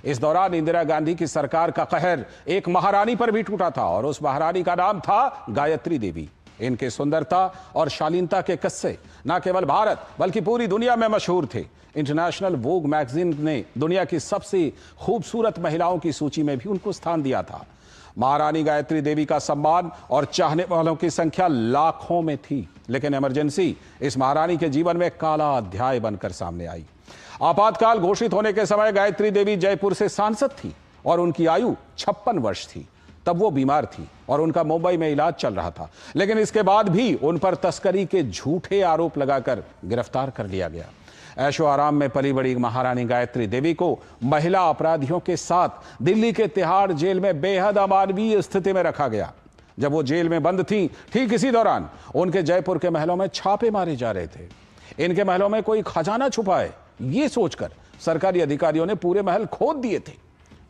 इस दौरान इंदिरा गांधी की सरकार का कहर एक महारानी पर भी टूटा था और उस महारानी का नाम था गायत्री देवी। इनके सुंदरता और शालीनता के किस्से न केवल भारत बल्कि पूरी दुनिया में मशहूर थे। इंटरनेशनल वोग मैगजीन ने दुनिया की सबसे खूबसूरत महिलाओं की सूची में भी उनको स्थान दिया था। महारानी गायत्री देवी का सम्मान और चाहने वालों की संख्या लाखों में थी, लेकिन इमरजेंसी इस महारानी के जीवन में काला अध्याय बनकर सामने आई। आपातकाल घोषित होने के समय गायत्री देवी जयपुर से सांसद थी और उनकी आयु 56 वर्ष थी। तब वो बीमार थी और उनका मुंबई में इलाज चल रहा था, लेकिन इसके बाद भी उन पर तस्करी के झूठे आरोप लगाकर गिरफ्तार कर लिया गया। ऐशो आराम में पली बड़ी महारानी गायत्री देवी को महिला अपराधियों के साथ दिल्ली के तिहाड़ जेल में बेहद अमानवीय स्थिति में रखा गया। जब वो जेल में बंद थी, ठीक इसी दौरान उनके जयपुर के महलों में छापे मारे जा रहे थे। इनके महलों में कोई खजाना छुपा है, ये सोचकर सरकारी अधिकारियों ने पूरे महल खोद दिए थे।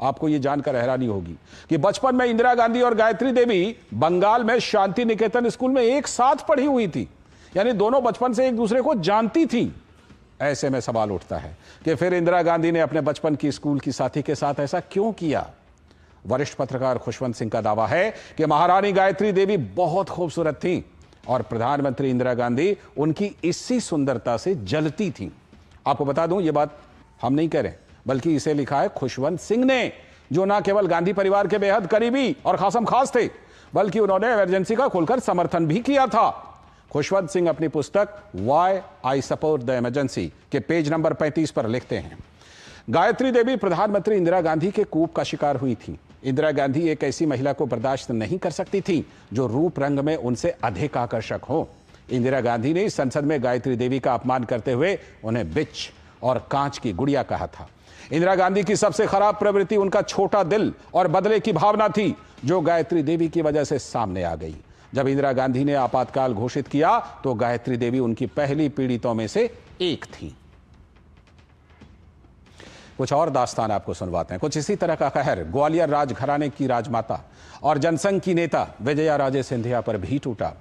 आपको ये जानकर हैरानी होगी कि बचपन में इंदिरा गांधी और गायत्री देवी बंगाल में शांति निकेतन स्कूल में एक साथ पढ़ी हुई थी, यानी दोनों बचपन से एक दूसरे को जानती थी। ऐसे में सवाल उठता है कि फिर इंदिरा गांधी ने अपने बचपन की स्कूल की साथी के साथ ऐसा क्यों किया। वरिष्ठ पत्रकार खुशवंत सिंह का दावा है कि महारानी गायत्री देवी बहुत खूबसूरत थी और प्रधानमंत्री इंदिरा गांधी उनकी इसी सुंदरता से जलती थी। आपको बता दूं, ये बात हम नहीं कह रहे, बल्कि इसे लिखा है खुशवंत सिंह ने, जो ना केवल गांधी परिवार के बेहद करीबी और खासम खास थे, बल्कि उन्होंने इमरजेंसी का खुलकर समर्थन भी किया था। खुशवंत सिंह अपनी पुस्तक why I support the emergency के पेज नंबर 35 पर लिखते हैं, गायत्री देवी प्रधानमंत्री इंदिरा गांधी के कूप का शिकार हुई थी। इंदिरा गांधी एक ऐसी महिला को बर्दाश्त नहीं कर सकती थी जो रूप रंग में उनसे अधिक आकर्षक हो। इंदिरा गांधी ने संसद में गायत्री देवी का अपमान करते हुए उन्हें बिच और कांच की गुड़िया कहा था। इंदिरा गांधी की सबसे खराब प्रवृत्ति उनका छोटा दिल और बदले की भावना थी, जो गायत्री देवी की वजह से सामने आ गई। जब इंदिरा गांधी ने आपातकाल घोषित किया तो गायत्री देवी उनकी पहली पीड़ितों में से एक थी। कुछ और दास्तान आपको सुनवाते हैं। कुछ इसी तरह का कहर ग्वालियर राजघराने की राजमाता और जनसंघ की नेता विजया राजे सिंधिया पर भी टूटा।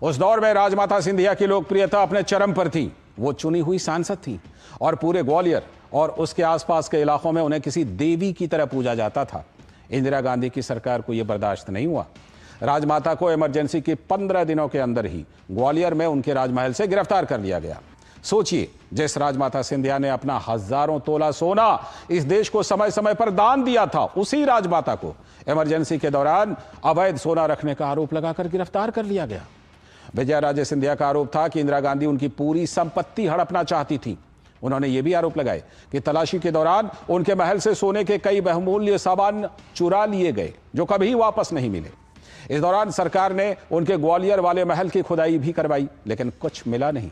उस दौर में राजमाता सिंधिया की लोकप्रियता अपने चरम पर थी। वो चुनी हुई सांसद थी और पूरे ग्वालियर और उसके आसपास के इलाकों में उन्हें किसी देवी की तरह पूजा जाता था। इंदिरा गांधी की सरकार को यह बर्दाश्त नहीं हुआ। राजमाता को इमरजेंसी के 15 दिनों के अंदर ही ग्वालियर में उनके राजमहल से गिरफ्तार कर लिया गया। सोचिए, जिस राजमाता सिंधिया ने अपना हजारों तोला सोना इस देश को समय समय पर दान दिया था, उसी राजमाता को इमरजेंसी के दौरान अवैध सोना रखने का आरोप लगाकर गिरफ्तार कर लिया गया। विजया राजे सिंधिया का आरोप था कि इंदिरा गांधी उनकी पूरी संपत्ति हड़पना चाहती थी। उन्होंने यह भी आरोप लगाए कि तलाशी के दौरान उनके महल से सोने के कई बहुमूल्य सामान चुरा लिए गए, जो कभी वापस नहीं मिले। इस दौरान सरकार ने उनके ग्वालियर वाले महल की खुदाई भी करवाई, लेकिन कुछ मिला नहीं।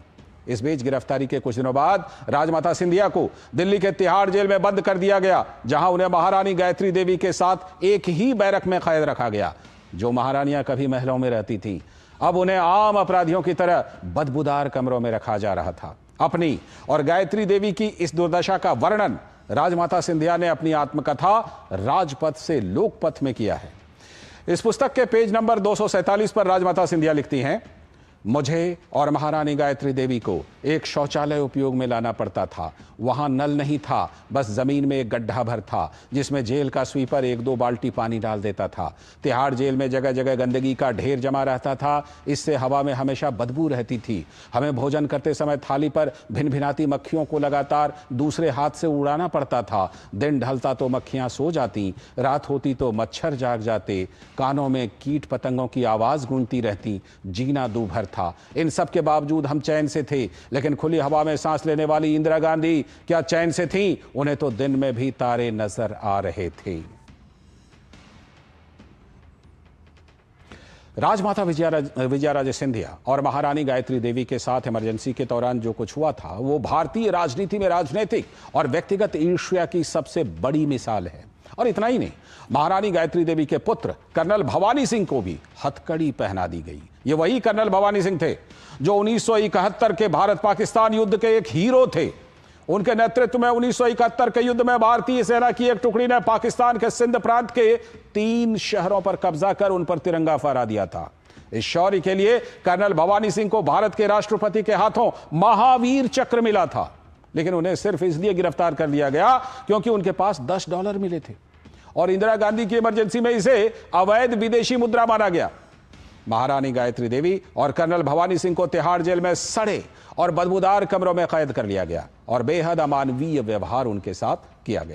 इस बीच गिरफ्तारी के कुछ दिनों बाद राजमाता सिंधिया को दिल्ली के तिहाड़ जेल में बंद कर दिया गया, जहां उन्हें महारानी गायत्री देवी के साथ एक ही बैरक में कैद रखा गया। जो महारानियां कभी महलों में रहती थी, अब उन्हें आम अपराधियों की तरह बदबूदार कमरों में रखा जा रहा था। अपनी और गायत्री देवी की इस दुर्दशा का वर्णन राजमाता सिंधिया ने अपनी आत्मकथा राजपथ से लोकपथ में किया है। इस पुस्तक के पेज नंबर 247 पर राजमाता सिंधिया लिखती हैं, मुझे और महारानी गायत्री देवी को एक शौचालय उपयोग में लाना पड़ता था। वहां नल नहीं था, बस जमीन में एक गड्ढा भर था, जिसमें जेल का स्वीपर 1-2 बाल्टी पानी डाल देता था। तिहाड़ जेल में जगह जगह गंदगी का ढेर जमा रहता था, इससे हवा में हमेशा बदबू रहती थी। हमें भोजन करते समय थाली पर भिनभिनाती मक्खियों को लगातार दूसरे हाथ से उड़ाना पड़ता था। दिन ढलता तो मक्खियां सो जाती, रात होती तो मच्छर जाग जाते, कानों में कीट पतंगों की आवाज गूंजती रहती, जीना दूभर था। इन सब के बावजूद हम चैन से थे, लेकिन खुली हवा में सांस लेने वाली इंदिरा गांधी क्या चैन से थी? उन्हें तो दिन में भी तारे नजर आ रहे थे। राजमाता विजया राजे सिंधिया और महारानी गायत्री देवी के साथ इमरजेंसी के दौरान जो कुछ हुआ था, वो भारतीय राजनीति में राजनीतिक और व्यक्तिगत ईर्ष्या की सबसे बड़ी मिसाल है। और इतना ही नहीं, महारानी गायत्री देवी के पुत्र कर्नल भवानी सिंह को भी हथकड़ी पहना दी गई। ये वही कर्नल भवानी सिंह थे जो 1971 के भारत पाकिस्तान युद्ध के एक हीरो थे। उनके नेतृत्व में 1971 के युद्ध में भारतीय सेना की एक टुकड़ी ने पाकिस्तान के सिंध प्रांत के 3 शहरों पर कब्जा कर उन पर तिरंगा फहरा दिया था। इस शौर्य के लिए कर्नल भवानी सिंह को भारत के राष्ट्रपति के हाथों महावीर चक्र मिला था। लेकिन उन्हें सिर्फ इसलिए गिरफ्तार कर लिया गया क्योंकि उनके पास $10 मिले थे और इंदिरा गांधी की इमरजेंसी में इसे अवैध विदेशी मुद्रा माना गया। महारानी गायत्री देवी और कर्नल भवानी सिंह को तिहाड़ जेल में सड़े और बदबूदार कमरों में कैद कर लिया गया और बेहद अमानवीय व्यवहार उनके साथ किया गया।